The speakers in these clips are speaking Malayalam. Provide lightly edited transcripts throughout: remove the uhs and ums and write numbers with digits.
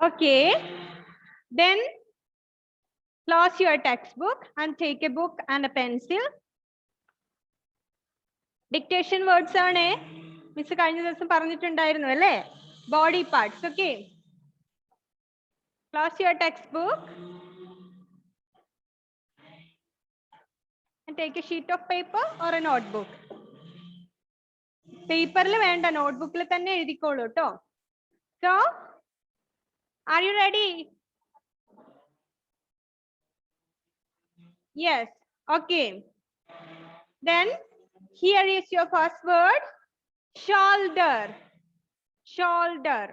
Okay. Then close your textbook and take a book and a pencil. Dictation words ആണ് മിസ് കഴിഞ്ഞ ദിവസം പറഞ്ഞിട്ടുണ്ടായിരുന്നു അല്ലേ? Body parts. Okay. Close your textbook and take a sheet of paper or a notebook. പേപ്പറിൽ വേണ്ട, നോട്ട്ബുക്കിൽ തന്നെ എഴുതിക്കോളൂ കേട്ടോ. So, are you ready? Yes. Okay. Then here is your first word, shoulder. Shoulder.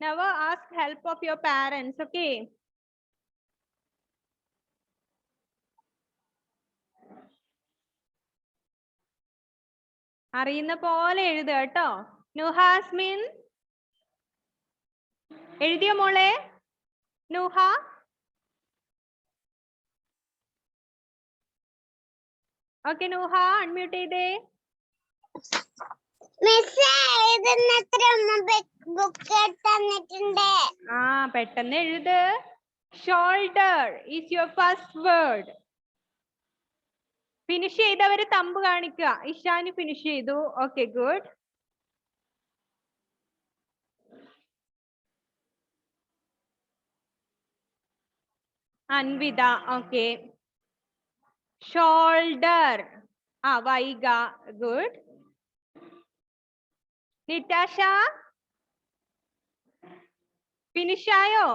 Never ask help of your parents, okay? അറിയുന്ന പോലെ എഴുതുക കേട്ടോ. നുഹാസ്മിൻ എഴുതിയോ മോളെ? നുഹ ഓക്കെ. നുഹ അൺമ്യൂട്ട് ചെയ്തേ. ആ പെട്ടെന്ന് എഴുത്. Shoulder is your first word. Finish ചെയ്തവര് തമ്പ് കാണിക്കുക. ഇഷാനി ഫിനിഷ് ചെയ്തു. Okay, good. Anvitha okay. Shoulder Vaiga good. Nitasha finish ആയോ?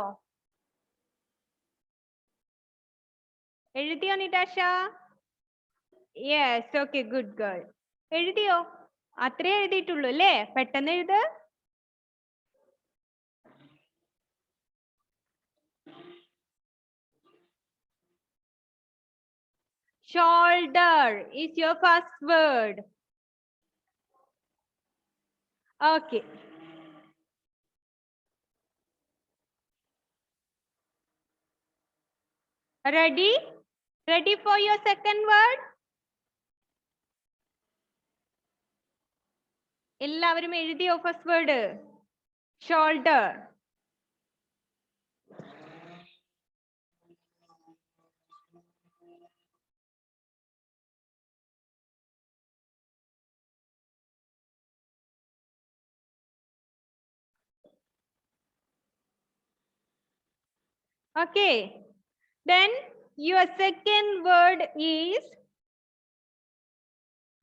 എഴുതിയോ Nitasha? Yes, okay, good girl. എഴുതിയോ? അത്രേ എഴുതിയിട്ടുള്ളൂ അല്ലേ? പെട്ടെന്ന് എഴുത്. Shoulder is your first word. Okay. Ready? Ready for your second word? എല്ലാവരും എഴുതിയോ first word? Shoulder. Okay. Then your second word is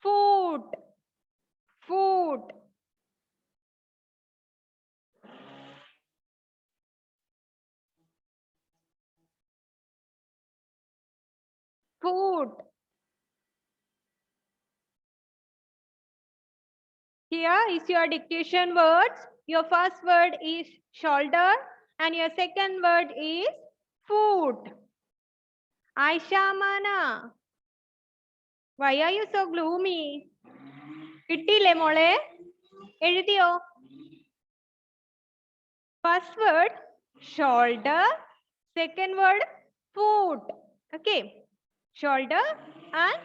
foot. Foot. Foot. Here is your dictation words. Your first word is shoulder and your second word is foot. Aisha Mana, why are you so gloomy? കിട്ടിയില്ലേ മോളെ? എഴുതിയോ? First word shoulder, second word foot. Okay, shoulder and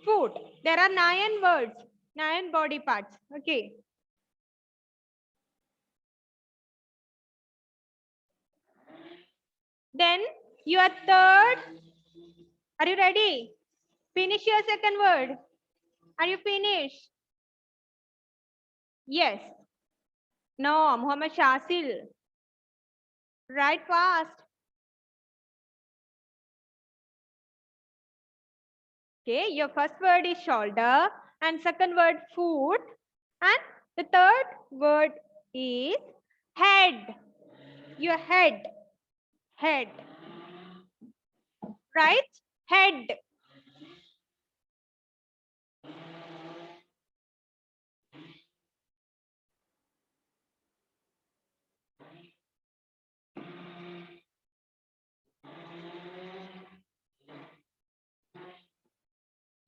foot. There are 9 words, 9 body parts. Okay. Then your third. Are you ready? Finish your second word. Are you finished? Yes. No, Muhammad Shasil. Write fast. Okay, your first word is shoulder and second word foot and the third word is head. Your head. Head. Right? Head.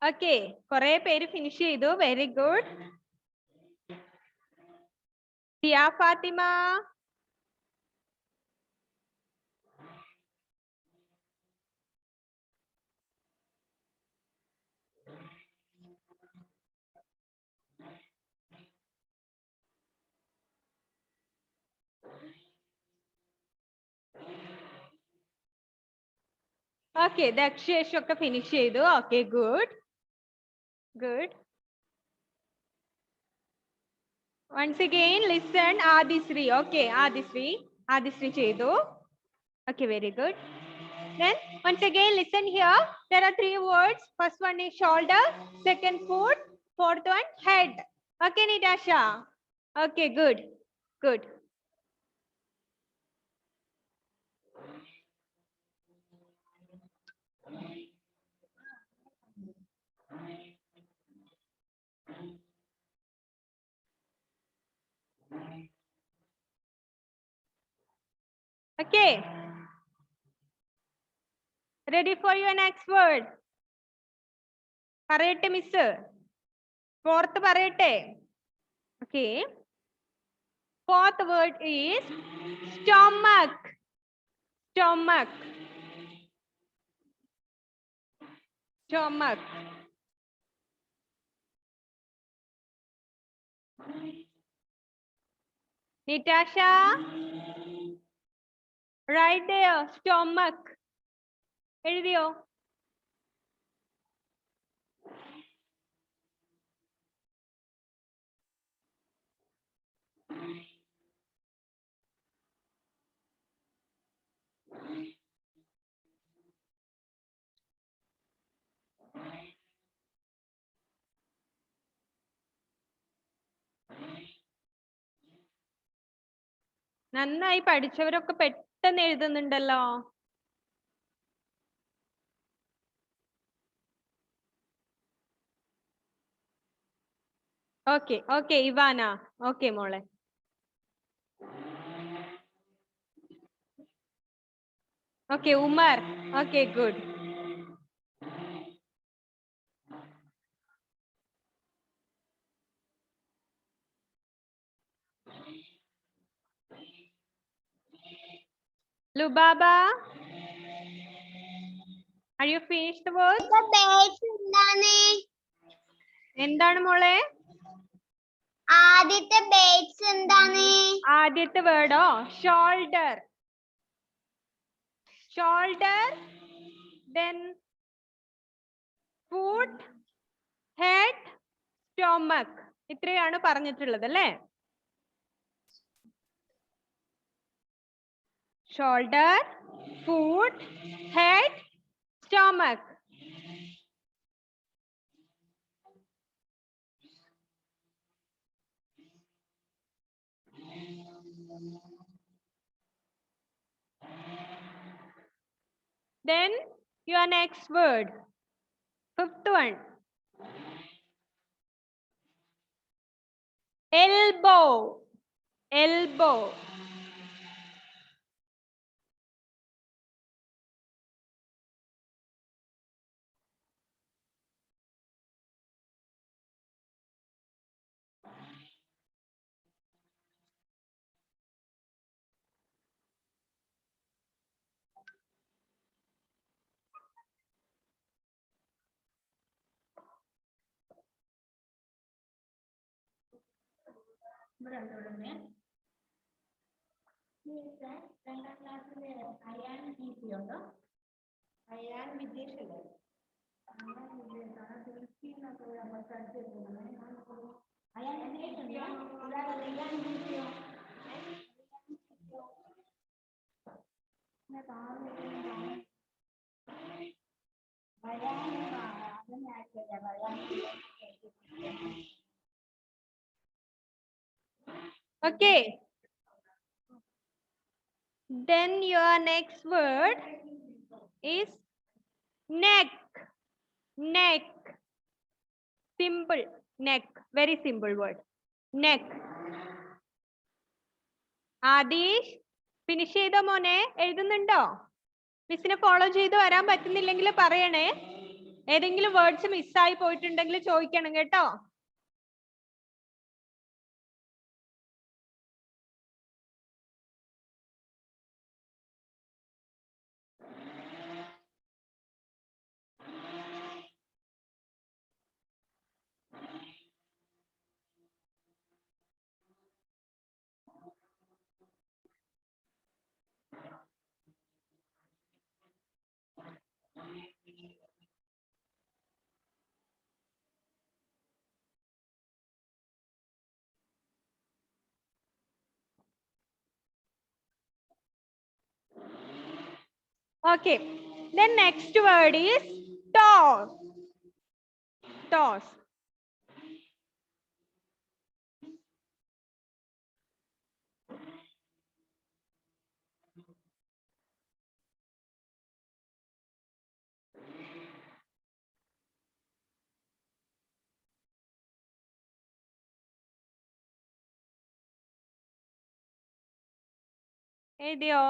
Okay, കുറേ പേര് ഫിനിഷ് ചെയ്തു. Very good. Siya Fathima, Okay, Dakshesh ഒക്കെ finish ചെയ്തു. Okay, good. Good. Once again, listen. Adisri. Okay, Adisri. Adisri ചെയ്തു. Okay, very good. Then, once again, listen here. There are 3 words. First one is shoulder. Second, foot. Fourth one, head. Okay, Nitasha. Okay, good. Good. Okay. Ready for your next word? പറയട്ടെ മിസ്. Fourth പറയട്ടെ. Okay. Fourth word is stomach. Stomach. Stomach. Nitasha. Right there. Stomach. എഴുതിയോ? നന്നായി പഠിച്ചവരൊക്കെ പെട്ടെന്ന് എഴുതുന്നുണ്ടല്ലോ. Okay okay Ivana. ഓക്കെ മോളെ. Okay Umar. Okay good. Lubaba, are you finished the word? എന്താണ് മോളെ? ആദ്യത്തെ ബേസ് എന്താണ്? ആദ്യത്തെ വേർഡോ shoulder. Shoulder, then foot, head, stomach. ഇത്രയാണ് പറഞ്ഞിട്ടുള്ളത് അല്ലേ? Shoulder, foot, head, stomach. Then your next word. Fifth one. Elbow. Elbow. Okay. Then your next word is neck. Neck. Simple. Neck. Very simple word. Neck. Adeesh finish ചെയ്തോ മോനെ? എഴുതുന്നുണ്ടോ? മിസ്സിനെ ഫോളോ ചെയ്ത് വരാൻ പറ്റുന്നില്ലെങ്കിൽ പറയണേ. ഏതെങ്കിലും വേർഡ്സ് മിസ്സായി പോയിട്ടുണ്ടെങ്കിൽ ചോദിക്കണം കേട്ടോ. Okay. Then next word is toss. Toss. എഴുതിയോ?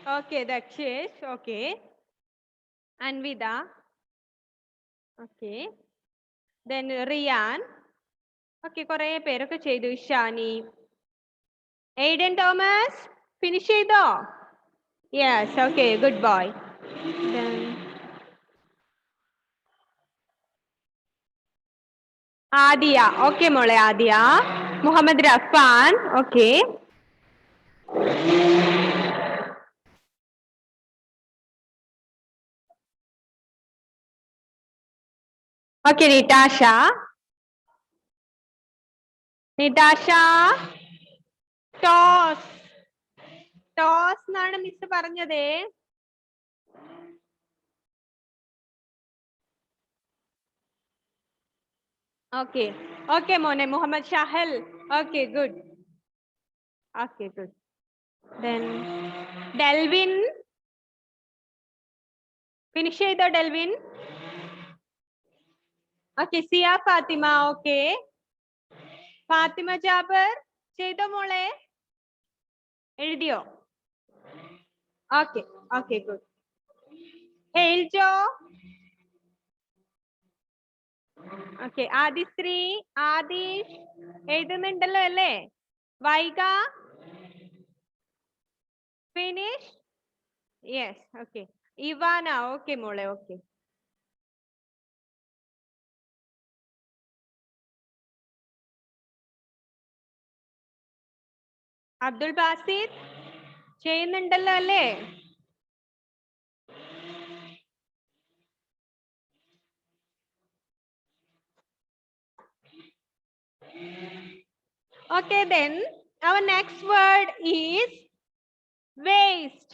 Okay, Dakshish. Okay. Anvida. Okay. Then Riyan. Okay, കുറേ പേരൊക്കെ ചെയ്തു. ഷാനി. Aiden Thomas. Finish ചെയ്തോ? Yes, okay, good boy. Then Adia. Okay, മോളെ Adia. Muhammad Rafan. Okay. Okay, Nitasha. Nitasha. Toss. Toss എന്നാണ് മിസ് പറഞ്ഞത്. Okay. Okay, മോനെ Muhammad Shahel. Okay, good. Okay, good. Then Delvin. Finish ചെയ്തോ Delvin? Okay, Sia Fatima. Okay. Fatima Jaber. ചെയ്തോ മോളെ? എഴുതിയോ? Okay. Okay, good. Eljo. Okay, Adisri. Adish. എഴുതുന്നുണ്ടല്ലോ അല്ലേ? Vaiga. Finish? Yes, okay. Ivana. Okay, മോളെ. Okay. അബ്ദുൾ ബാസിദ് ചെയ്യുന്നുണ്ടല്ലോ അല്ലേ? Okay, then our next word is waste.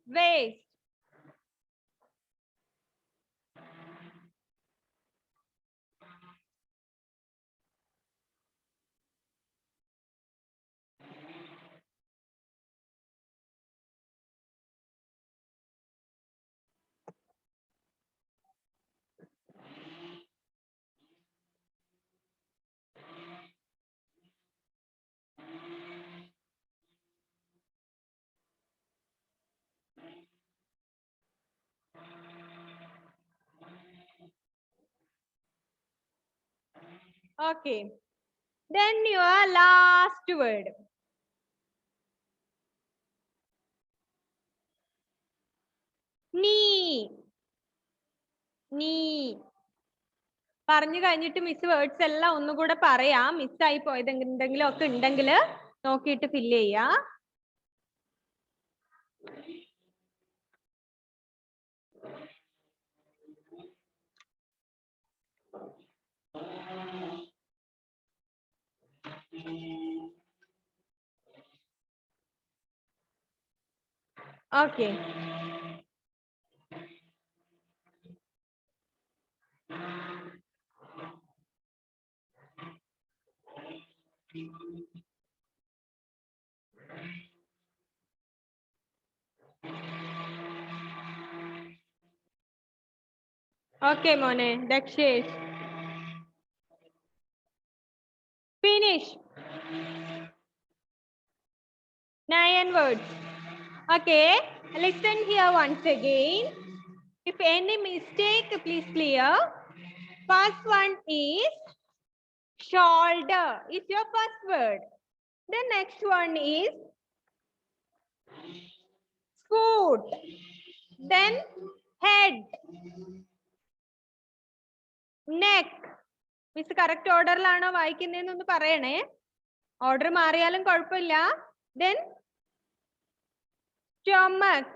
Waste. Okay. Then your last word. Knee. Knee. പറഞ്ഞു കഴിഞ്ഞിട്ട് മിസ് വേർഡ്സ് എല്ലാം ഒന്നുകൂടെ പറയാം. മിസ്സായി പോയത് എന്തെങ്കിലും ഒക്കെ ഉണ്ടെങ്കിൽ നോക്കിയിട്ട് ഫില്ല് ചെയ്യാ. Okay. Okay, മോനെ ദക്ഷേഷ്. Finish. 9 words. Okay, listen here once again. If any mistake, please clear. First one is shoulder. It's your first word. The next one is foot. Then head, neck, miss correct ഓർഡറിലാണോ വായിക്കുന്നതെന്നൊന്ന് പറയണേ. ഓർഡർ മാറിയാലും കുഴപ്പമില്ല. Then stomach,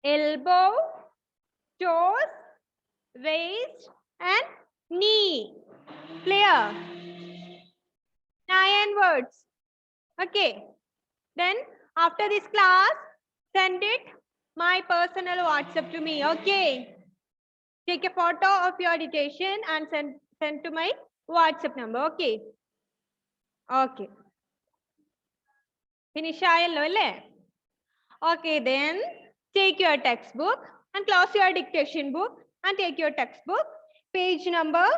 elbow, toes, waist and knee. Clear? 9 words. Okay. Then after this class, send it my personal WhatsApp to me. Okay. Take a photo of your dictation and send to my WhatsApp number. Okay. Okay. Finish ayallo alle? Okay, then take your textbook and close your dictation book and take your textbook. Page number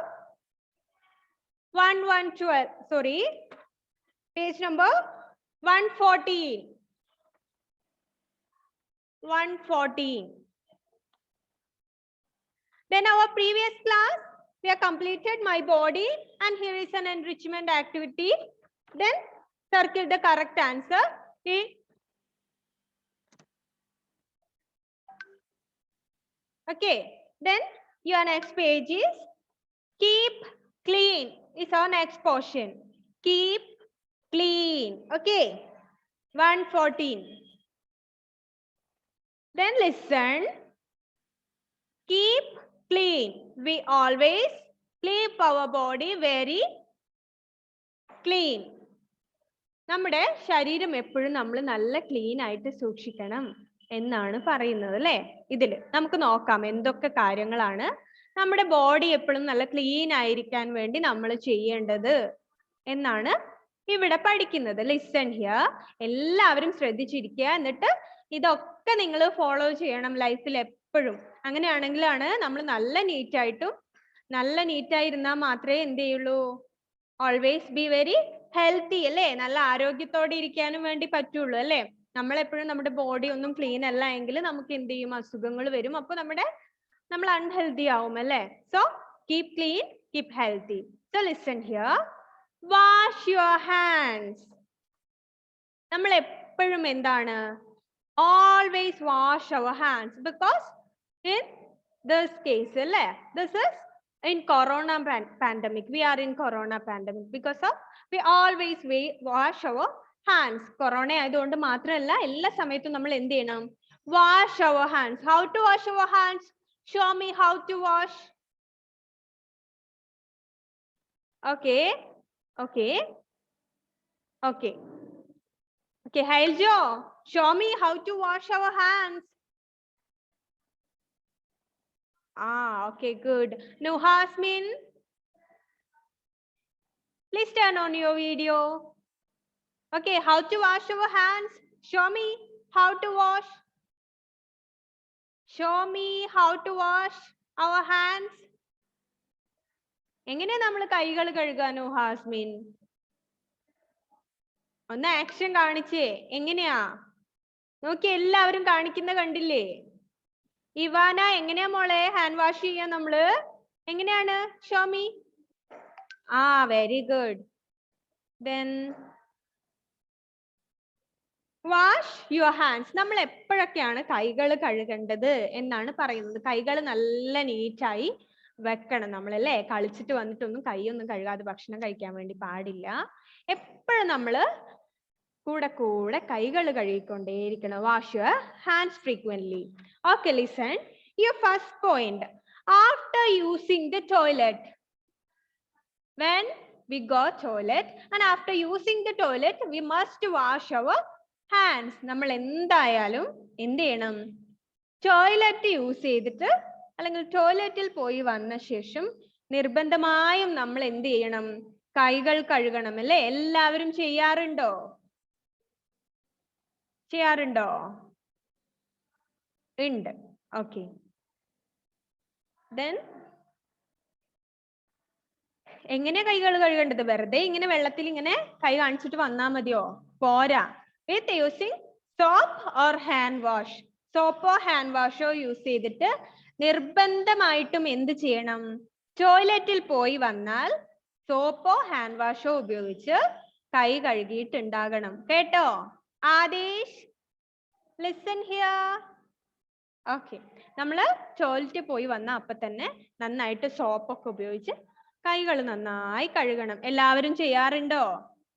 1112. Sorry. Page number 114. 114. Then our previous class, we have completed my body and here is an enrichment activity. Then circle the correct answer. Okay. Then your next page is keep clean. Is our next portion. Keep clean. Okay. 114. Then listen. Keep clean. We always keep our body very clean. നമ്മുടെ ശരീരം എപ്പോഴും നമ്മൾ നല്ല ക്ലീൻ ആയിട്ട് സൂക്ഷിക്കണം എന്നാണ് പറയുന്നത് അല്ലേ? ഇതിൽ നമുക്ക് നോക്കാം എന്തൊക്കെ കാര്യങ്ങളാണ് നമ്മുടെ ബോഡി എപ്പോഴും നല്ല ക്ലീൻ ആയിരിക്കാൻ വേണ്ടി നമ്മൾ ചെയ്യേണ്ടത് എന്നാണ് ഇവിടെ പഠിക്കുന്നത്. Listen here. എല്ലാവരും ശ്രദ്ധിച്ചിരിക്കുക. എന്നിട്ട് ഇതൊക്കെ നിങ്ങൾ ഫോളോ ചെയ്യണം ലൈഫിൽ എപ്പോഴും. അങ്ങനെയാണെങ്കിലാണ് നമ്മൾ നല്ല നീറ്റായിരുന്നാൽ മാത്രമേ എന്ത് ചെയ്യുള്ളൂ? ഓൾവേസ് ബി വെരി ഹെൽത്തി അല്ലേ? നല്ല ആരോഗ്യത്തോടെ ഇരിക്കാനും വേണ്ടി പറ്റുള്ളൂ അല്ലേ? നമ്മളെപ്പോഴും നമ്മുടെ ബോഡി ഒന്നും ക്ലീൻ അല്ല എങ്കിൽ നമുക്ക് എന്ത് ചെയ്യും? അസുഖങ്ങൾ വരും. അപ്പൊ നമ്മൾ അൺഹെൽത്തി ആവും അല്ലേ? So keep clean, keep healthy. So listen here. Wash your hands. നമ്മൾ എപ്പോഴും എന്താണ്? Always wash our hands because in this case, this is in corona pandemic. We are in corona pandemic because of we always wash our hands. Corona ആയതുകൊണ്ട് മാത്രമല്ല എല്ലാ സമയത്തും നമ്മൾ എന്ത് ചെയ്യണം? Wash our hands. How to wash our hands? Show me how to wash. Okay. Okay. Okay. Okay, Hailjo, show me how to wash our hands. Okay, good. Now, Hasmin, please turn on your video. Okay, how to wash our hands? Show me how to wash. Show me how to wash our hands. എങ്ങനെ നമ്മൾ കൈകൾ കഴുകാനോ ഹാസ്മിൻ? ഒന്ന് ആക്ഷൻ കാണിച്ചേ. എങ്ങനെയാ നോക്കി? എല്ലാവരും കാണിക്കുന്ന കണ്ടില്ലേ? ഇവാന, എങ്ങനെയാ മോളെ ഹാൻഡ് വാഷ് ചെയ്യാൻ നമ്മള്? എങ്ങനെയാണ്? Show me. Very good. Then wash your hands. നമ്മൾ എപ്പോഴൊക്കെയാണ് കൈകൾ കഴുകേണ്ടത് എന്നാണ് പറയുന്നത്? കൈകൾ നല്ല നീറ്റായി വെക്കണം നമ്മൾ അല്ലേ? കളിച്ചിട്ട് വന്നിട്ടൊന്നും കൈയൊന്നും കഴുകാതെ ഭക്ഷണം കഴിക്കാൻ വേണ്ടി പാടില്ല. എപ്പോഴും നമ്മള് കൂടെ കൈകൾ കഴുകിക്കൊണ്ടേയിരിക്കണം. Wash your hands frequently. Okay, listen. Your first point. After using the toilet. When we go toilet and after using the toilet, we must wash our hands. നമ്മൾ എന്തായാലും എന്ത് ചെയ്യണം? ടോയ്ലറ്റ് യൂസ് ചെയ്തിട്ട് അല്ലെങ്കിൽ ടോയ്ലറ്റിൽ പോയി വന്ന ശേഷം നിർബന്ധമായും നമ്മൾ എന്ത് ചെയ്യണം? കൈകൾ കഴുകണം അല്ലേ? എല്ലാവരും ചെയ്യാറുണ്ടോ? ഉണ്ട്. Okay. Then എങ്ങനെയാ കൈകൾ കഴുകേണ്ടത്? വെറുതെ ഇങ്ങനെ വെള്ളത്തിൽ ഇങ്ങനെ കൈ കാണിച്ചിട്ട് വന്നാ മതിയോ? പോരാ. With using soap or hand wash. സോപ്പോ ഹാൻഡ് വാഷോ യൂസ് ചെയ്തിട്ട് നിർബന്ധമായിട്ടും എന്ത് ചെയ്യണം? ടോയ്ലറ്റിൽ പോയി വന്നാൽ സോപ്പോ ഹാൻഡ് വാഷോ ഉപയോഗിച്ച് കൈ കഴുകിയിട്ടുണ്ടാകണം. കേട്ടോ? Adesh, listen here. ഓക്കെ, നമ്മള് ടോയ്ലറ്റിൽ പോയി വന്ന അപ്പൊ തന്നെ നന്നായിട്ട് സോപ്പൊക്കെ ഉപയോഗിച്ച് കൈകൾ നന്നായി കഴുകണം. എല്ലാവരും ചെയ്യാറുണ്ടോ?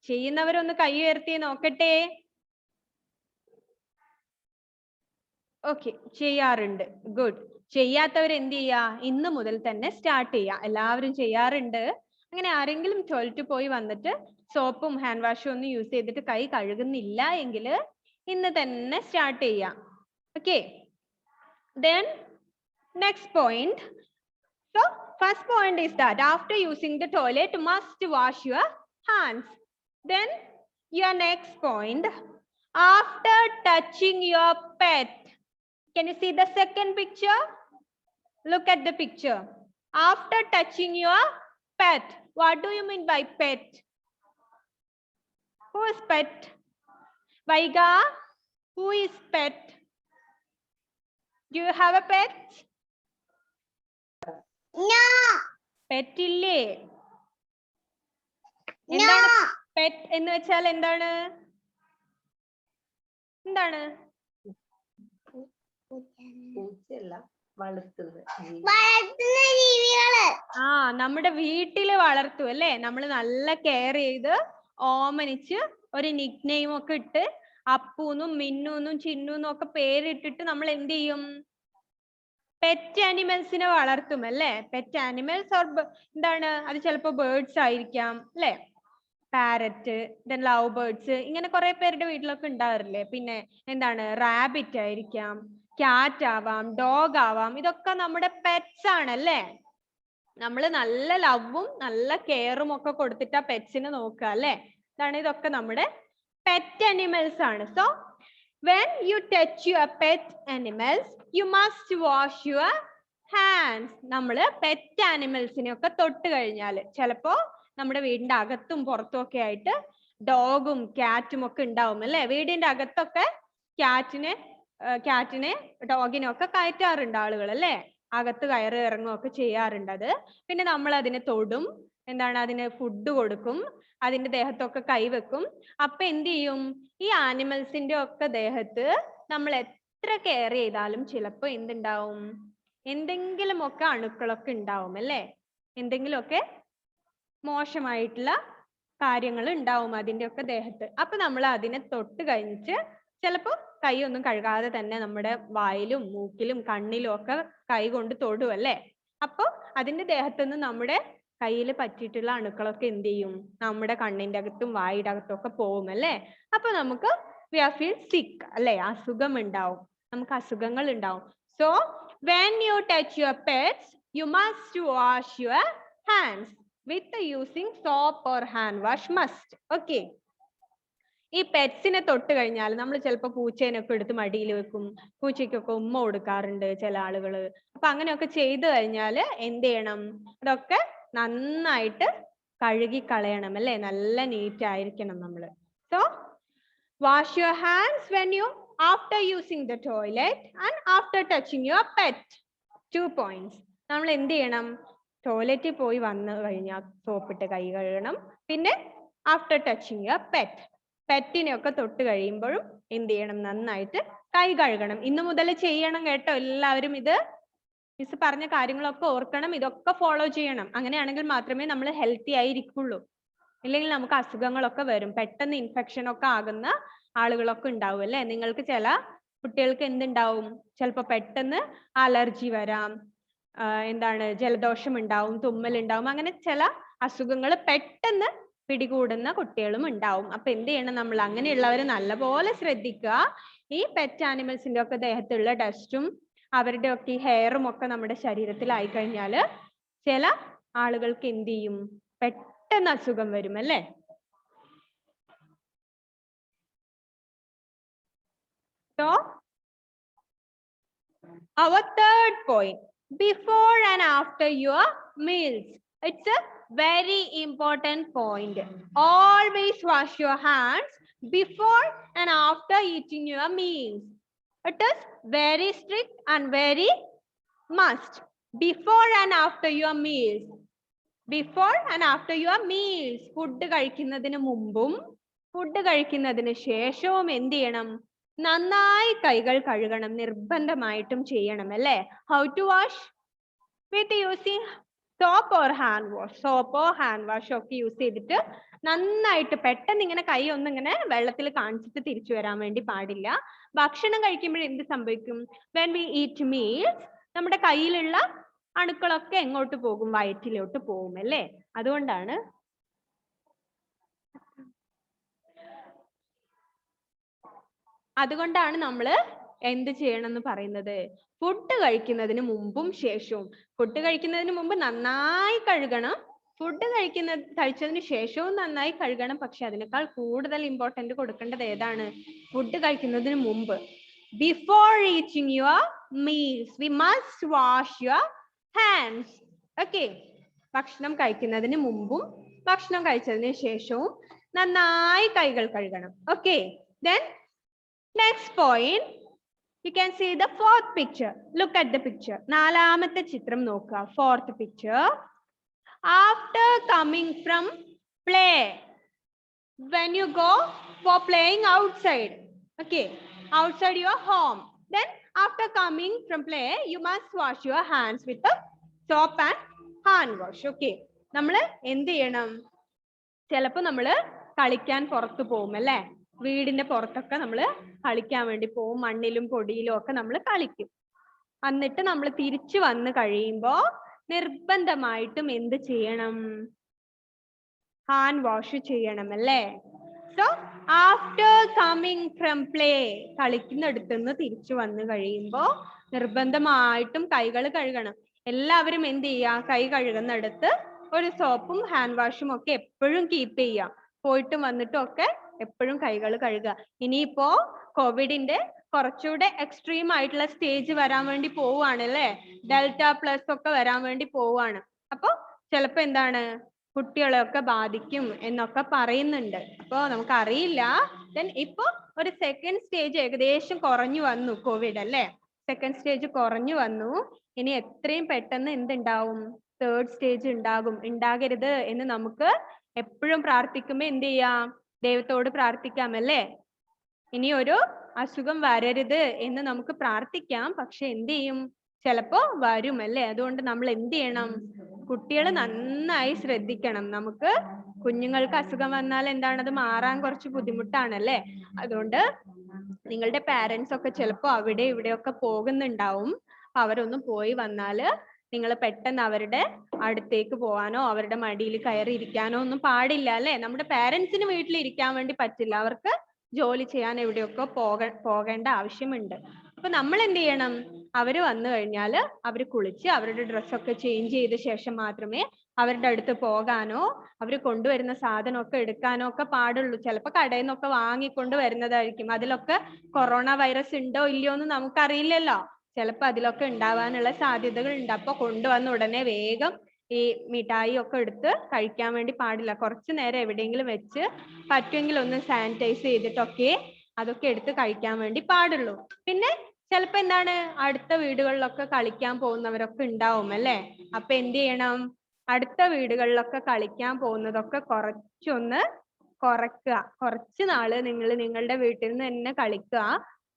ചെയ്യുന്നവരൊന്ന് കൈ ഉയർത്തി നോക്കട്ടെ. ഓക്കെ, ചെയ്യാറുണ്ട്. ഗുഡ്. ചെയ്യാത്തവർ എന്ത് ചെയ്യാ? ഇന്ന് മുതൽ തന്നെ സ്റ്റാർട്ട് ചെയ്യാ. എല്ലാവരും ചെയ്യാറുണ്ട്. അങ്ങനെ ആരെങ്കിലും ടോയ്ലറ്റിൽ പോയി വന്നിട്ട് സോപ്പും ഹാൻഡ് വാഷും ഒന്നും യൂസ് ചെയ്തിട്ട് കൈ കഴുകുന്നില്ല എങ്കിൽ ഇന്ന് തന്നെ സ്റ്റാർട്ട് ചെയ്യാം. Okay, then next point. So first point is that after using the toilet must wash your hands. Then your next point, after touching your pet. Can you see the second picture? Look at the picture. After touching your pet. What do you mean by pet? Who is pet? Vaiga, who is pet? Do you have a pet? No. Pet ഇല്ലേ? No. എന്താണ് pet എന്ന് വെച്ചാൽ? എന്താണ്? എന്താണ്? പൂച്ചയല്ല, വളർത്തുന്ന ജീവികള്. ആ, നമ്മുടെ വീട്ടില് വളർത്തും അല്ലേ? നമ്മൾ നല്ല കെയർ ചെയ്ത് ഓമനിച്ച് ഒരു നിക് നെയിം ഒക്കെ ഇട്ട് അപ്പൂന്നും മിന്നൂന്നും ചിന്നൂന്നും ഒക്കെ പേരിട്ടിട്ട് നമ്മൾ എന്ത് ചെയ്യും? പെറ്റ് ആനിമൽസിനെ വളർത്തും അല്ലേ? പെറ്റ് ആനിമൽസ് ഓർ എന്താണ്? അത് ചിലപ്പോ ബേർഡ്സ് ആയിരിക്കാം അല്ലേ? പാരറ്റ്, ദെൻ ലവ് ബേർഡ്സ്, ഇങ്ങനെ കുറെ പേരുടെ വീട്ടിലൊക്കെ ഉണ്ടാവില്ലേ? പിന്നെ എന്താണ്? റാബിറ്റ് ആയിരിക്കാം, ക്യാറ്റ് ആവാം, ഡോഗ് ആവാം. ഇതൊക്കെ നമ്മുടെ പെറ്റ്സ് ആണല്ലേ? നമ്മൾ നല്ല ലവും നല്ല കെയറും ഒക്കെ കൊടുത്തിട്ടാ പെറ്റ്സിനെ നോക്കുക അല്ലേ? ഇതൊക്കെ നമ്മുടെ പെറ്റ് ആനിമൽസ് ആണ്. So when you touch your pet animals you must wash your hands. നമ്മൾ പെറ്റ് ആനിമൽസിനെ ഒക്കെ തൊട്ട് കഴിഞ്ഞാൽ ചിലപ്പോ നമ്മുടെ വീടിന്റെ അകത്തും പുറത്തും ഒക്കെ ആയിട്ട് ഡോഗും ക്യാറ്റും ഒക്കെ ഉണ്ടാവും അല്ലേ? വീടിന്റെ അകത്തൊക്കെ ക്യാറ്റിനെ ഡോഗിനെ ഒക്കെ കയറ്റാറുണ്ട് ആളുകൾ അല്ലേ? അകത്ത് കയറി ഇറങ്ങുകയൊക്കെ ചെയ്യാറുണ്ട്. അത് പിന്നെ നമ്മൾ അതിനെ തൊടും, എന്താണ്, അതിന് ഫുഡ് കൊടുക്കും, അതിന്റെ ദേഹത്തൊക്കെ കൈവെക്കും. അപ്പൊ എന്ത് ചെയ്യും? ഈ ആനിമൽസിന്റെ ഒക്കെ ദേഹത്ത് നമ്മൾ എത്ര കെയർ ചെയ്താലും ചിലപ്പോ എന്തുണ്ടാവും? എന്തെങ്കിലുമൊക്കെ അണുക്കളൊക്കെ ഉണ്ടാവും അല്ലേ? എന്തെങ്കിലുമൊക്കെ മോശമായിട്ടുള്ള കാര്യങ്ങൾ ഉണ്ടാവും അതിന്റെ ഒക്കെ ദേഹത്ത്. അപ്പൊ നമ്മൾ അതിനെ തൊട്ട് കഴിഞ്ഞിട്ട് ചിലപ്പോ കൈ ഒന്നും കഴുകാതെ തന്നെ നമ്മുടെ വായിലും മൂക്കിലും കണ്ണിലും ഒക്കെ കൈ കൊണ്ട് തൊടും അല്ലേ? അപ്പൊ അതിന്റെ ദേഹത്തുനിന്ന് നമ്മുടെ കയ്യിൽ പറ്റിയിട്ടുള്ള അണുക്കളൊക്കെ എന്ത് ചെയ്യും? നമ്മുടെ കണ്ണിന്റെ അകത്തും വായുടെ അകത്തും ഒക്കെ പോകും അല്ലേ? അപ്പൊ നമുക്ക് we are feel sick അല്ലേ? അസുഖം ഉണ്ടാവും, നമുക്ക് അസുഖങ്ങൾ ഉണ്ടാവും. So when you touch your pets you must wash your hands with using soap or hand wash must. Okay, ഈ പെറ്റ്സിനെ തൊട്ട് കഴിഞ്ഞാൽ നമ്മൾ ചിലപ്പോൾ പൂച്ചേനൊക്കെ എടുത്ത് മടിയിൽ വെക്കും, പൂച്ചയ്ക്കൊക്കെ ഉമ്മ കൊടുക്കാറുണ്ട് ചില ആളുകള്. അപ്പൊ അങ്ങനെയൊക്കെ ചെയ്തു കഴിഞ്ഞാൽ എന്ത് ചെയ്യണം? ഇതൊക്കെ നന്നായിട്ട് കഴുകി കളയണം അല്ലേ? നല്ല നീറ്റ് ആയിരിക്കണം നമ്മള്. So wash your hands when you after using the toilet and after touching your pet. 2 points. നമ്മൾ എന്ത് ചെയ്യണം? ടോയ്ലറ്റിൽ പോയി വന്നു കഴിഞ്ഞാൽ സോപ്പിട്ട് കൈ കഴുകണം. പിന്നെ ആഫ്റ്റർ ടച്ചിങ് യുവർ പെറ്റ്, പെറ്റിനെ ഒക്കെ തൊട്ട് കഴിയുമ്പോഴും എന്ത് ചെയ്യണം? നന്നായിട്ട് കൈ കഴുകണം. ഇന്ന് മുതൽ ചെയ്യണം കേട്ടോ എല്ലാവരും. ഇത് മിസ് പറഞ്ഞ കാര്യങ്ങളൊക്കെ ഓർക്കണം, ഇതൊക്കെ ഫോളോ ചെയ്യണം. അങ്ങനെയാണെങ്കിൽ മാത്രമേ നമ്മൾ ഹെൽത്തി ആയിരിക്കുള്ളൂ. ഇല്ലെങ്കിൽ നമുക്ക് അസുഖങ്ങളൊക്കെ വരും. പെട്ടെന്ന് ഇൻഫെക്ഷൻ ഒക്കെ ആകുന്ന ആളുകളൊക്കെ ഉണ്ടാവും അല്ലേ? നിങ്ങൾക്ക് ചില കുട്ടികൾക്ക് എന്തുണ്ടാവും? ചിലപ്പോൾ പെട്ടെന്ന് അലർജി വരാം, എന്താണ്, ജലദോഷം ഉണ്ടാവും, തുമ്മൽ ഉണ്ടാവും. അങ്ങനെ ചില അസുഖങ്ങൾ പെട്ടെന്ന് പിടികൂടുന്ന കുട്ടികളും ഉണ്ടാവും. അപ്പൊ എന്ത് ചെയ്യണം? നമ്മൾ അങ്ങനെയുള്ളവരെ നല്ലപോലെ ശ്രദ്ധിക്കുക. ഈ പെറ്റ് ആനിമൽസിന്റെ ഒക്കെ ദേഹത്തുള്ള ഡസ്റ്റും അവരുടെ ഒക്കെ ഈ ഹെയറും ഒക്കെ നമ്മുടെ ശരീരത്തിൽ ആയി കഴിഞ്ഞാൽ ചില ആളുകൾക്ക് എന്ത് ചെയ്യും? പെട്ടെന്ന് അസുഖം വരും അല്ലേ? So our third point, before and after your meals. It's a very important point. Always wash your hands before and after eating your meals. It is very strict and very must. Before and after your meals. Before and after your meals. Food കഴിക്കുന്നതിന് മുമ്പും ഫുഡ് കഴിക്കുന്നതിന് ശേഷവും എന്ത് ചെയ്യണം? നന്നായി കൈകൾ കഴുകണം, നിർബന്ധമായിട്ടും ചെയ്യണം അല്ലേ? How to wash? With using soap or hand wash. സോപ്പോ ഹാൻഡ് വാഷോ ഒക്കെ യൂസ് ചെയ്തിട്ട് നന്നായിട്ട് പെട്ടെന്ന് ഇങ്ങനെ കൈ ഒന്ന് ഇങ്ങനെ വെള്ളത്തിൽ കാണിച്ചിട്ട് തിരിച്ചു വരാൻ വേണ്ടി പാടില്ല. ഭക്ഷണം കഴിക്കുമ്പോൾ എന്ത് സംഭവിക്കും? when we eat meals, നമ്മുടെ കയ്യിലുള്ള അണുക്കളൊക്കെ എങ്ങോട്ട് പോകും? വയറ്റിലോട്ട് പോകും അല്ലേ? അതുകൊണ്ടാണ് നമ്മൾ എന്ത് ചെയ്യണം എന്ന് പറയുന്നത്? ഫുഡ് കഴിക്കുന്നതിന് മുമ്പും ശേഷവും. ഫുഡ് കഴിക്കുന്നതിന് മുമ്പ് നന്നായി കഴുകണം, ഫുഡ് കഴിച്ചതിന് ശേഷവും നന്നായി കഴുകണം. പക്ഷെ അതിനേക്കാൾ കൂടുതൽ ഇമ്പോർട്ടന്റ് കൊടുക്കേണ്ടത് ഏതാണ്? ഫുഡ് കഴിക്കുന്നതിന് മുമ്പ്. Before eating your meals we must wash your hands. Okay, ഭക്ഷണം കഴിക്കുന്നതിന് മുമ്പും ഭക്ഷണം കഴിച്ചതിന് ശേഷവും നന്നായി കൈകൾ കഴുകണം. Okay, then next point, you can see the fourth picture. Look at the picture. നാലാമത്തെ ചിത്രം നോക്കുക. Fourth picture. After coming from play, when you go for playing outside, okay, outside your home, then after coming from play, you must wash your hands with the soap and hand wash. Okay, നമ്മൾ എന്ത് ചെയ്യണം? ചിലപ്പോൾ നമ്മൾ കളിക്കാൻ പുറത്തു പോകും അല്ലേ? വീടിന്റെ പുറത്തൊക്കെ നമ്മൾ കളിക്കാൻ വേണ്ടി പോകും, മണ്ണിലും പൊടിയിലും ഒക്കെ നമ്മൾ കളിക്കും. എന്നിട്ട് നമ്മൾ തിരിച്ചു വന്ന് കഴിയുമ്പോൾ നിർബന്ധമായിട്ടും എന്ത് ചെയ്യണം? ഹാൻഡ് വാഷ് ചെയ്യണം അല്ലേ? So after coming from play, കളിക്കുന്നിടത്തുനിന്ന് തിരിച്ചു വന്ന് കഴിയുമ്പോൾ നിർബന്ധമായിട്ടും കൈകൾ കഴുകണം. എല്ലാവരും എന്ത് ചെയ്യുക? കൈ കഴുകുന്നിടത്ത് ഒരു സോപ്പും ഹാൻഡ് വാഷും ഒക്കെ എപ്പോഴും കീപ്പ് ചെയ്യുക. പോയിട്ടും വന്നിട്ടും ഒക്കെ എപ്പോഴും കൈകൾ കഴുകുക. ഇനിയിപ്പോ കോവിഡിന്റെ കുറച്ചുകൂടെ എക്സ്ട്രീം ആയിട്ടുള്ള സ്റ്റേജ് വരാൻ വേണ്ടി പോവുകയാണ് അല്ലേ? ഡെൽറ്റ പ്ലസ് ഒക്കെ വരാൻ വേണ്ടി പോവുകയാണ്. അപ്പൊ ചിലപ്പോ എന്താണ്, കുട്ടികളെയൊക്കെ ബാധിക്കും എന്നൊക്കെ പറയുന്നുണ്ട്. അപ്പൊ നമുക്കറിയില്ല. ദെൻ ഇപ്പൊ ഒരു സെക്കൻഡ് സ്റ്റേജ് ഏകദേശം കുറഞ്ഞു വന്നു കോവിഡ് അല്ലേ? സെക്കൻഡ് സ്റ്റേജ് കുറഞ്ഞു വന്നു. ഇനി എത്രയും പെട്ടെന്ന് എന്തുണ്ടാവും? തേർഡ് സ്റ്റേജ് ഉണ്ടാകരുത് എന്ന് നമുക്ക് എപ്പോഴും പ്രാർത്ഥിക്കുമ്പോ എന്ത് ചെയ്യാം? ദൈവത്തോട് പ്രാർത്ഥിക്കാം അല്ലേ? ഇനി ഒരു അസുഖം വരരുത് എന്ന് നമുക്ക് പ്രാർത്ഥിക്കാം. പക്ഷെ എന്ത് ചെയ്യും? ചിലപ്പോ വരും അല്ലേ? അതുകൊണ്ട് നമ്മൾ എന്ത് ചെയ്യണം? കുട്ടികൾ നന്നായി ശ്രദ്ധിക്കണം. നമുക്ക് കുഞ്ഞുങ്ങൾക്ക് അസുഖം വന്നാൽ എന്താണ്, അത് മാറാൻ കുറച്ച് ബുദ്ധിമുട്ടാണല്ലേ? അതുകൊണ്ട് നിങ്ങളുടെ പാരന്റ്സ് ഒക്കെ ചിലപ്പോ അവിടെ ഇവിടെയൊക്കെ പോകുന്നുണ്ടാവും. അവരൊന്നും പോയി വന്നാല് നിങ്ങൾ പെട്ടെന്ന് അവരുടെ അടുത്തേക്ക് പോവാനോ അവരുടെ മടിയിൽ കയറി ഇരിക്കാനോ ഒന്നും പാടില്ല അല്ലേ? നമ്മുടെ പാരന്റ്സിന് വീട്ടിൽ ഇരിക്കാൻ വേണ്ടി പറ്റില്ല. അവർക്ക് ജോലി ചെയ്യാൻ എവിടെയൊക്കെ പോകേണ്ട ആവശ്യമുണ്ട്. അപ്പൊ നമ്മൾ എന്ത് ചെയ്യണം? അവര് വന്നു കഴിഞ്ഞാല് അവര് കുളിച്ച് അവരുടെ ഡ്രസ്സൊക്കെ ചേഞ്ച് ചെയ്ത ശേഷം മാത്രമേ അവരുടെ അടുത്ത് പോകാനോ അവര് കൊണ്ടുവരുന്ന സാധനമൊക്കെ എടുക്കാനോ ഒക്കെ പാടുള്ളൂ. ചിലപ്പോ കടയിൽ നിന്നൊക്കെ വാങ്ങിക്കൊണ്ട് വരുന്നതായിരിക്കും. അതിലൊക്കെ കൊറോണ വൈറസ് ഉണ്ടോ ഇല്ലയോ എന്ന് നമുക്കറിയില്ലല്ലോ. ചിലപ്പോൾ അതിലൊക്കെ ഉണ്ടാവാനുള്ള സാധ്യതകൾ ഉണ്ട്. അപ്പൊ കൊണ്ടുവന്ന ഉടനെ വേഗം ഈ മിഠായി ഒക്കെ എടുത്ത് കഴിക്കാൻ വേണ്ടി പാടില്ല. കുറച്ചു നേരം എവിടെയെങ്കിലും വെച്ച് പറ്റുമെങ്കിൽ ഒന്ന് സാനിറ്റൈസ് ചെയ്തിട്ടൊക്കെ അതൊക്കെ എടുത്ത് കഴിക്കാൻ വേണ്ടി പാടുള്ളൂ. പിന്നെ ചിലപ്പോ എന്താണ്, അടുത്ത വീടുകളിലൊക്കെ കളിക്കാൻ പോകുന്നവരൊക്കെ ഉണ്ടാവും അല്ലേ? അപ്പൊ എന്ത് ചെയ്യണം? അടുത്ത വീടുകളിലൊക്കെ കളിക്കാൻ പോകുന്നതൊക്കെ കുറച്ചൊന്ന് കുറയ്ക്കുക. കുറച്ച് നാള് നിങ്ങൾ നിങ്ങളുടെ വീട്ടിൽ നിന്ന് തന്നെ കളിക്കുക.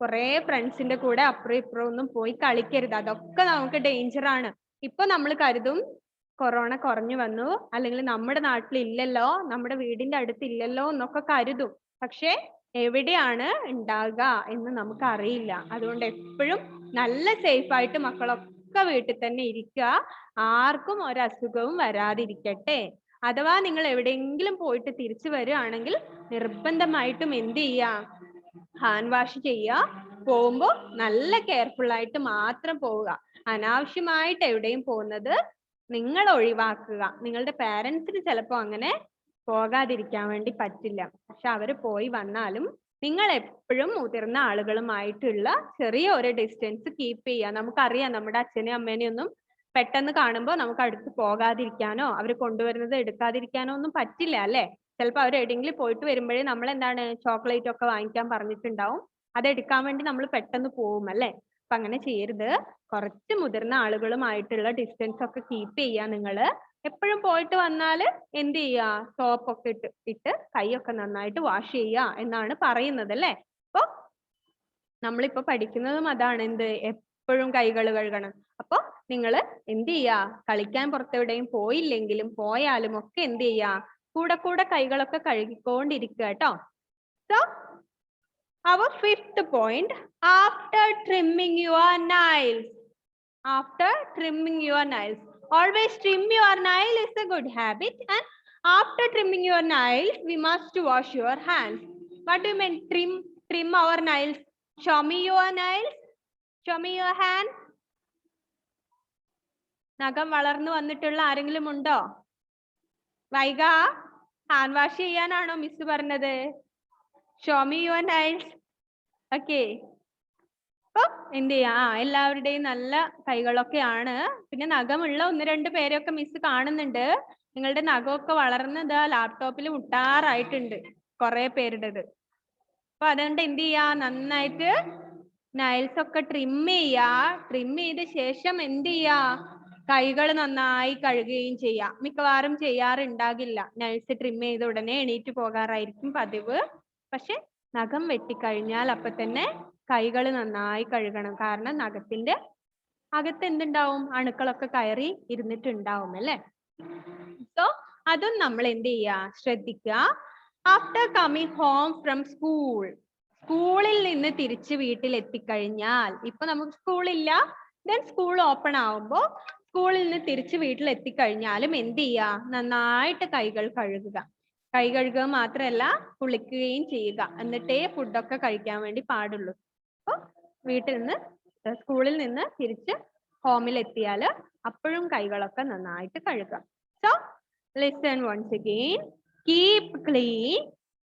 കുറെ ഫ്രണ്ട്സിന്റെ കൂടെ അപ്പുറം ഇപ്പുറം ഒന്നും പോയി കളിക്കരുത്. അതൊക്കെ നമുക്ക് ഡേഞ്ചർ ആണ്. ഇപ്പൊ നമ്മൾ കരുതും കൊറോണ കുറഞ്ഞു വന്നു, അല്ലെങ്കിൽ നമ്മുടെ നാട്ടിൽ ഇല്ലല്ലോ, നമ്മുടെ വീടിന്റെ അടുത്ത് ഇല്ലല്ലോ എന്നൊക്കെ കരുതും. പക്ഷെ എവിടെയാണ് ഉണ്ടാകുക എന്ന് നമുക്ക് അറിയില്ല. അതുകൊണ്ട് എപ്പോഴും നല്ല സേഫ് ആയിട്ട് മക്കളൊക്കെ വീട്ടിൽ തന്നെ ഇരിക്കുക. ആർക്കും ഒരു അസുഖവും വരാതിരിക്കട്ടെ. അഥവാ നിങ്ങൾ എവിടെയെങ്കിലും പോയിട്ട് തിരിച്ചു വരികയാണെങ്കിൽ നിർബന്ധമായിട്ടും എന്ത് ചെയ്യുക? ഹാൻഡ് വാഷ് ചെയ്യുക. പോകുമ്പോൾ നല്ല കെയർഫുൾ ആയിട്ട് മാത്രം പോവുക. അനാവശ്യമായിട്ട് എവിടെയും പോകുന്നത് നിങ്ങൾ ഒഴിവാക്കുക. നിങ്ങളുടെ പാരന്റ്സിന് ചിലപ്പോൾ അങ്ങനെ പോകാതിരിക്കാൻ വേണ്ടി പറ്റില്ല. പക്ഷെ അവര് പോയി വന്നാലും നിങ്ങൾ എപ്പോഴും മുതിർന്ന ആളുകളുമായിട്ടുള്ള ചെറിയ ഒരു ഡിസ്റ്റൻസ് കീപ്പ് ചെയ്യുക. നമുക്കറിയാം നമ്മുടെ അച്ഛനെയും അമ്മേനെയും ഒന്നും പെട്ടെന്ന് കാണുമ്പോൾ നമുക്ക് അടുത്ത് പോകാതിരിക്കാനോ അവർ കൊണ്ടുവരുന്നത് എടുക്കാതിരിക്കാനോ ഒന്നും പറ്റില്ല അല്ലേ? ചിലപ്പോൾ അവർ എവിടെയെങ്കിലും പോയിട്ട് വരുമ്പോഴേ നമ്മൾ എന്താണ് ചോക്ലേറ്റ് ഒക്കെ വാങ്ങിക്കാൻ പറഞ്ഞിട്ടുണ്ടാവും. അത് എടുക്കാൻ വേണ്ടി നമ്മൾ പെട്ടെന്ന് പോവും അല്ലേ? അപ്പൊ അങ്ങനെ ചെയ്യരുത്. കുറച്ച് മുതിർന്ന ആളുകളുമായിട്ടുള്ള ഡിസ്റ്റൻസ് ഒക്കെ കീപ്പ് ചെയ്യുക. നിങ്ങൾ എപ്പോഴും പോയിട്ട് വന്നാൽ എന്ത് ചെയ്യുക? സോപ്പ് ഒക്കെ ഇട്ട് കൈയൊക്കെ നന്നായിട്ട് വാഷ് ചെയ്യുക എന്നാണ് പറയുന്നത് അല്ലേ? അപ്പൊ നമ്മളിപ്പോ പഠിക്കുന്നതും അതാണ്, എന്ത് എപ്പോഴും കൈകൾ കഴുകണം. അപ്പൊ നിങ്ങൾ എന്ത് ചെയ്യാ, കളിക്കാൻ പുറത്തെവിടെയും പോയില്ലെങ്കിലും പോയാലും ഒക്കെ എന്ത് ചെയ്യാ, കൂടെ കൂടെ കൈകളൊക്കെ കഴുകിക്കൊണ്ടിരിക്കുക കേട്ടോ. So our fifth point, after trimming your nails. After trimming your nails. Always trim your nail is a good habit, and after trimming your nails, we must wash your hands. What do you mean trim our nails? Show me your nails. Show me your hand. നഖം വളർന്നു വന്നിട്ടുള്ള ആരെങ്കിലും ഉണ്ടോ? വൈഗ, ഹാൻഡ് വാഷ് ചെയ്യാനാണോ മിസ് പറഞ്ഞത്? Show me your nails. Okay, അപ്പൊ എന്ത് ചെയ്യാ, എല്ലാവരുടെയും നല്ല കൈകളൊക്കെയാണ്. പിന്നെ നഖമുള്ള 1-2 പേരൊക്കെ മിസ് കാണുന്നുണ്ട്. നിങ്ങളുടെ നഖമൊക്കെ വളർന്നത് ലാപ്ടോപ്പിൽ മുട്ടാറായിട്ടുണ്ട് കുറെ പേരുടേത്. അപ്പൊ അതുകൊണ്ട് എന്ത് ചെയ്യാ, നന്നായിട്ട് നൈൽസ് ഒക്കെ ട്രിം ചെയ്യാ. ട്രിം ചെയ്ത ശേഷം എന്ത് ചെയ്യാ, കൈകൾ നന്നായി കഴുകുകയും ചെയ്യാം. മിക്കവാറും ചെയ്യാറുണ്ടാകില്ല, നൈൽസ് ട്രിം ചെയ്ത ഉടനെ എണീറ്റ് പോകാറായിരിക്കും പതിവ്. പക്ഷെ നഖം വെട്ടിക്കഴിഞ്ഞാൽ അപ്പൊ തന്നെ കൈകൾ നന്നായി കഴുകണം. കാരണം നഖത്തിന്റെ അകത്ത് എന്തുണ്ടാവും, അണുക്കളൊക്കെ കയറി ഇരുന്നിട്ടുണ്ടാവും അല്ലെ. സോ അതും നമ്മൾ എന്ത് ചെയ്യാ, ശ്രദ്ധിക്കുക. After coming home from school, സ്കൂളിൽ നിന്ന് തിരിച്ച് വീട്ടിൽ എത്തിക്കഴിഞ്ഞാൽ, ഇപ്പൊ നമുക്ക് സ്കൂളില്ല, ദെൻ സ്കൂൾ ഓപ്പൺ ആവുമ്പോ സ്കൂളിൽ നിന്ന് തിരിച്ച് വീട്ടിൽ എത്തിക്കഴിഞ്ഞാലും എന്ത് ചെയ്യാ, നന്നായിട്ട് കൈകൾ കഴുകുക. കൈ കഴുകുക മാത്രമല്ല, കുളിക്കുകയും ചെയ്യുക. എന്നിട്ടേ ഫുഡൊക്കെ കഴിക്കാൻ വേണ്ടി പാടുള്ളൂ. അപ്പൊ വീട്ടിൽ നിന്ന്, സ്കൂളിൽ നിന്ന് തിരിച്ച് ഹോമിൽ എത്തിയാൽ അപ്പോഴും കൈകളൊക്കെ നന്നായിട്ട് കഴുകാം. So listen once again. Keep clean,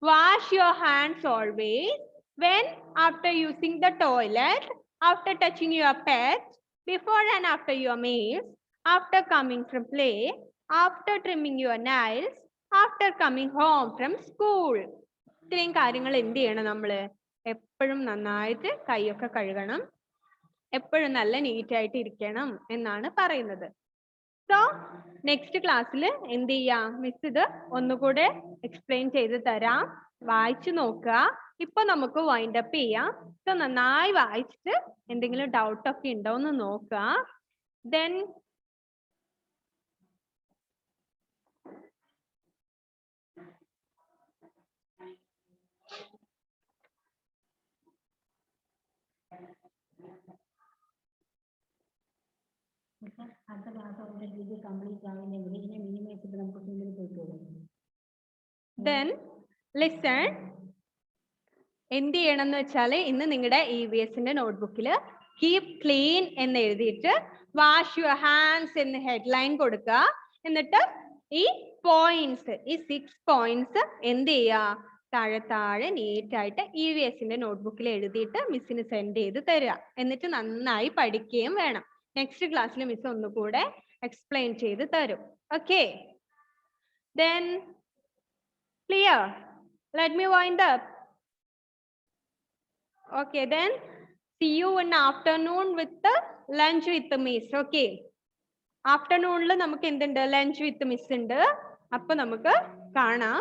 wash your hands always, when after using the toilet, after touching your pet, before and after your meals, after coming from play, after trimming your nails, after coming home from school. ഇത്രയും കാര്യങ്ങൾ എന്ത് ചെയ്യണം, നമ്മള് എപ്പോഴും നന്നായിട്ട് കൈയൊക്കെ കഴുകണം, എപ്പോഴും നല്ല നീറ്റ് ആയിട്ട് ഇരിക്കണം എന്നാണ് പറയുന്നത്. സോ നെക്സ്റ്റ് ക്ലാസ്സിൽ എന്ത് ചെയ്യാം, മിസ് ഇത് ഒന്നുകൂടെ എക്സ്പ്ലെയിൻ ചെയ്ത് തരാം. വായിച്ചു നോക്കുക. ഇപ്പൊ നമുക്ക് വൈൻഡ് അപ്പ് ചെയ്യാം. സോ നന്നായി വായിച്ചിട്ട് എന്തെങ്കിലും ഡൗട്ട് ഒക്കെ ഉണ്ടോ എന്ന് നോക്കുക. Then listen. എന്ത് ചെയ്യണം എന്ന് വെച്ചാൽ, ഇന്ന് നിങ്ങളുടെ EVSന്റെ നോട്ട്ബുക്കിൽ കീപ് ക്ലീൻ എന്ന് എഴുതിയിട്ട് വാഷ് യുവർ ഹാൻഡ്സ് എന്ന് ഹെഡ്ലൈൻ കൊടുക്കുക. എന്നിട്ട് ഈ പോയിന്റ്സ്, ഈ 6 പോയിന്റ്സ് എന്ത് ചെയ്യുക, താഴെ താഴെ നീറ്റായിട്ട് EVSന്റെ നോട്ട്ബുക്കിൽ എഴുതിയിട്ട് മിസ്സിന് സെൻഡ് ചെയ്ത് തരിക. എന്നിട്ട് നന്നായി പഠിക്കുകയും വേണം. നെക്സ്റ്റ് ക്ലാസ്സിൽ മിസ് ഒന്നുകൂടെ എക്സ്പ്ലെയിൻ ചെയ്ത് തരും. Okay, then clear? Let me wind up. Okay, then see you in afternoon with the lunch with miss. Okay, afternoon നമുക്ക് എന്തുണ്ട്, lunch with miss ഉണ്ട്. അപ്പൊ നമുക്ക് കാണാം.